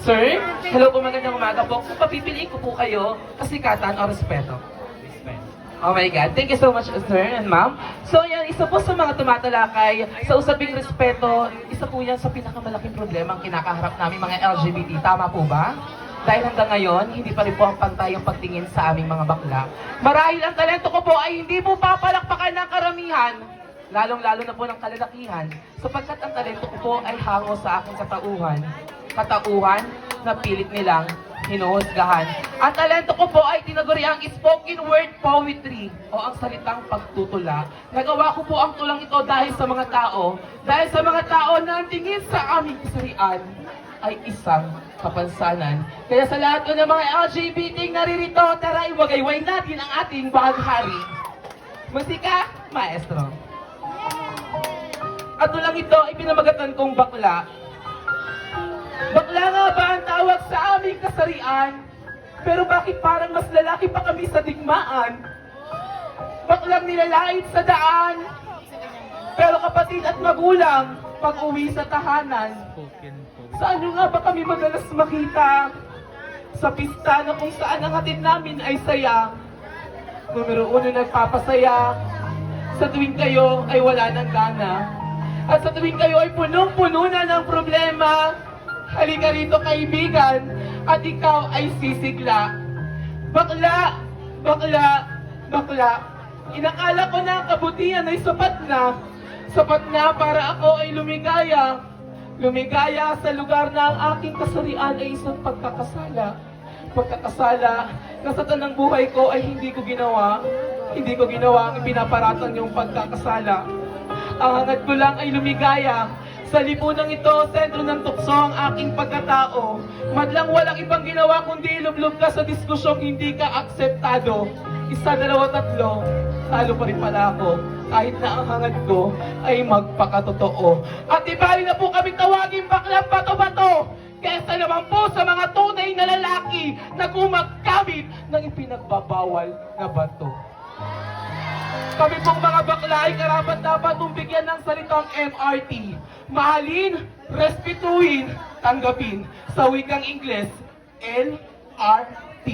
Sir, hello po, magandang umaga po. Kung papipiliin ko po kayo, kasikatan o respeto? Oh my God. Thank you so much, sir and ma'am. So yan, isa po sa mga tumatalakay sa usaping respeto, isa po yan sa pinakamalaking problema ang kinakaharap namin mga LGBT. Tama po ba? Dahil hanggang ngayon, hindi pa rin po ang pantay ang pagtingin sa aming mga bakla. Marahil ang talento ko po ay hindi po papalakpakan ng karamihan, lalong-lalo na po ng kalalakihan, sapagkat ang talento ko po ay hango sa aking katauhan. Katauhan na pilit nilang hinuhusgahan. Ang talento ko po ay tinaguriang spoken word poetry o ang salitang pagtutula. Nagawa ko po ang tulang ito dahil sa mga tao na ang tingin sa aming kasarian ay isang kapansanan. Kaya sa lahat ng mga LGBT naririto, tara iwagayway natin ang ating bahaghari. Musika, maestro. At tulang ito ay pinamagatan kong bakla. Bakla nga ba ang tawag sa aming kasarian? Pero bakit parang mas lalaki pa kami sa digmaan? Baklang nilalait sa daan. Pero kapatid at magulang, pag-uwi sa tahanan. Saan nyo nga ba kami madalas makita? Sa pista na kung saan ang hatid namin ay saya. Numero 1 nagpapasaya. Sa tuwing kayo ay wala ng gana. At sa tuwing kayo ay punong-puno na ng problema. Halika rito kaibigan, at ikaw ay sisigla. Bakla, bakla, bakla. Inakala ko na ang kabutihan ay sapat na para ako ay lumigaya. Lumigaya sa lugar na ang aking kasarian ay isang pagkakasala. Pagkakasala na sa tanang buhay ko ay hindi ko ginawa ang ipinaparatang yung pagkakasala. Ang hangad ko lang ay lumigaya. Sa lipunang ito, sentro ng tukso ang aking pagkatao. Madlang walang ibang ginawa kundi ilublob ka sa diskusyong hindi ka akseptado. Isa, dalawa, tatlo, talo pa rin pala ako. Kahit na ang hangad ko ay magpakatotoo. At ibali na po kami tawagin baklang bato-bato. Kesa naman po sa mga tunay na lalaki na gumagkamit ng ipinagbabawal na bato. Kami pong mga bakla ay karapat-dapat bigyan ng salitang MRT. Mahalin, respetuhin, tanggapin. Sa wikang Ingles, LRT.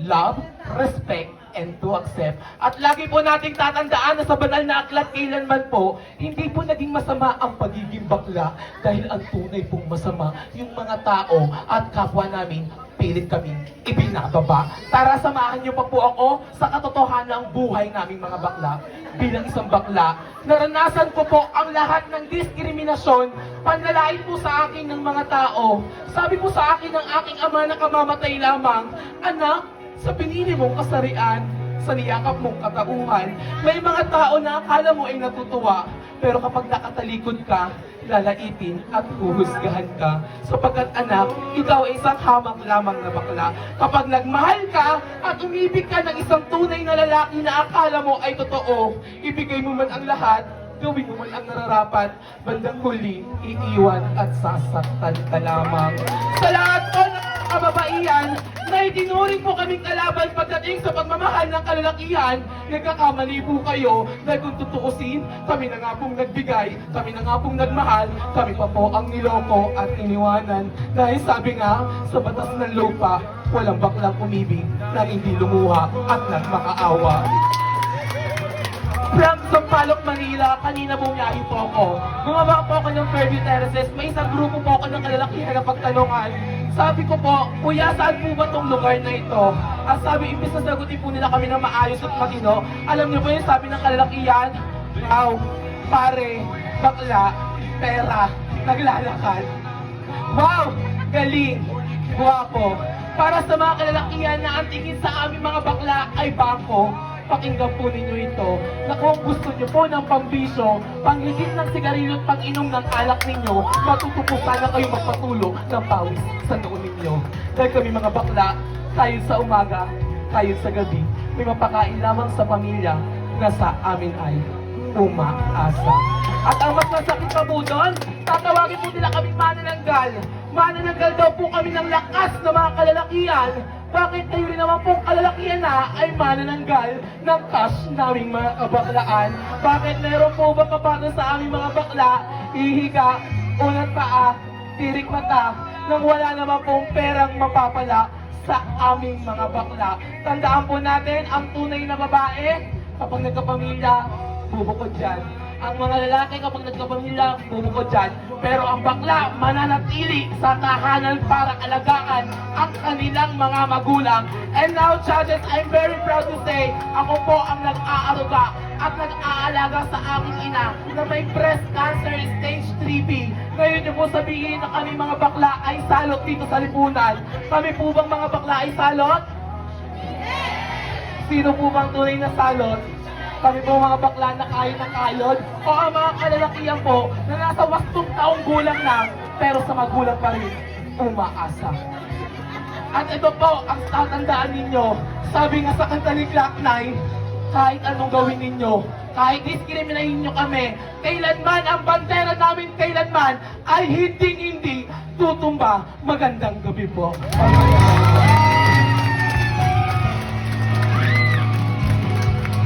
Love, respect, and to accept. At lagi po nating tatandaan na sa banal na aklat kailanman po, hindi po naging masama ang pagiging bakla dahil ang tunay pong masama yung mga tao at kapwa namin pilit kaming ibinababa. Tara, samahan niyo pa po ako sa katotohanan ng buhay naming mga bakla. Bilang isang bakla, naranasan ko po ang lahat ng diskriminasyon, panlalait po sa akin ng mga tao. Sabi po sa akin ng aking ama na kamamatay lamang, anak, sa pinili mong kasarian, sa niyakap mong katauhan, may mga tao na akala mo ay natutuwa, pero kapag nakatalikod ka, lalaitin at huhusgahan ka. Sapagkat anak, ikaw ay isang hamak lamang na bakla. Kapag nagmahal ka at umibig ka ng isang tunay na lalaki na akala mo ay totoo, ibigay mo man ang lahat, gawin mo man ang nararapat, bandang huli, iiwan at sasaktan ka lamang. Sa lahat po ng kababaihan, na itinuring po kaming kalaban pagdating sa pagmamahal ng kalalakihan, nagkakamali po kayo na kung tutuusin, kami na nga pong nagbigay, kami na nga pong nagmahal, kami pa po ang niloko at iniwanan. Dahil sabi nga, sa batas ng lupa, walang baklang umibig na hindi lumuha at nagmakaawa. From Sampaloc, Manila, kanina bumiyahin po ako. Gumawa po ako ng Fairview Terraces. May isang grupo po ako ng kalalakihan na pagtanungan. Sabi ko po, kuya, saan po ba tong lugar na ito? At sabi, imbes na sagutin po nila kami ng maayos at matino, alam niyo po yung sabi ng kalalakihan? Wow, pare, bakla, pera, naglalakad. Wow, galing, guwapo. Para sa mga kalalakihan na ang tingin sa aming mga bakla ay bangko, pakinggan po ninyo ito, na kung gusto nyo po ng pambisyo, panghigit ng sigarilyo at panginom ng alak ninyo, matutupusan na kayo magpatulog ng pawis sa noon ninyo. Dahil kami mga bakla, tayo sa umaga, tayo sa gabi, may mapakain lamang sa pamilya na sa amin ay umaasa. At ang mas masakit pa po doon, tatawagin po nila kami manananggal. Manananggal daw po kami ng lakas ng mga kalalakihan. Bakit kayo rin naman pong kalalakihan na ay manananggal ng cash naming mga kabaklaan? Bakit meron po ba kapatid sa aming mga bakla? Ihiga, unang paa, tirik mata nang wala naman pong perang mapapala sa aming mga bakla. Tandaan po natin, ang tunay na babae, kapag nagkapamilya, bubukod dyan. Ang mga lalaki kapag nagkapamilya, bubukod dyan. Pero ang bakla, mananatili sa tahanan para alagaan ang kanilang mga magulang. And now, judges, I'm very proud to say, ako po ang nag-aaruga at nag-aalaga sa aking ina na may breast cancer stage 3B. Ngayon niyo po sabihin na kami mga bakla ay salot dito sa lipunan. Kami po bang mga bakla ay salot? Sino po bang tunay na salot? Kami po mga bakla na kaya ng kayod o ang mga kalalakihan po na nasa 8 taong gulang na pero sa magulang pa rin umaasa. At ito po ang tatandaan ninyo. Sabi nga sa kanta ni Glock 9, kahit anong gawin ninyo, kahit diskriminahin nyo kami, kailanman ang bandera namin kailanman ay hindi tutumba. Magandang gabi po.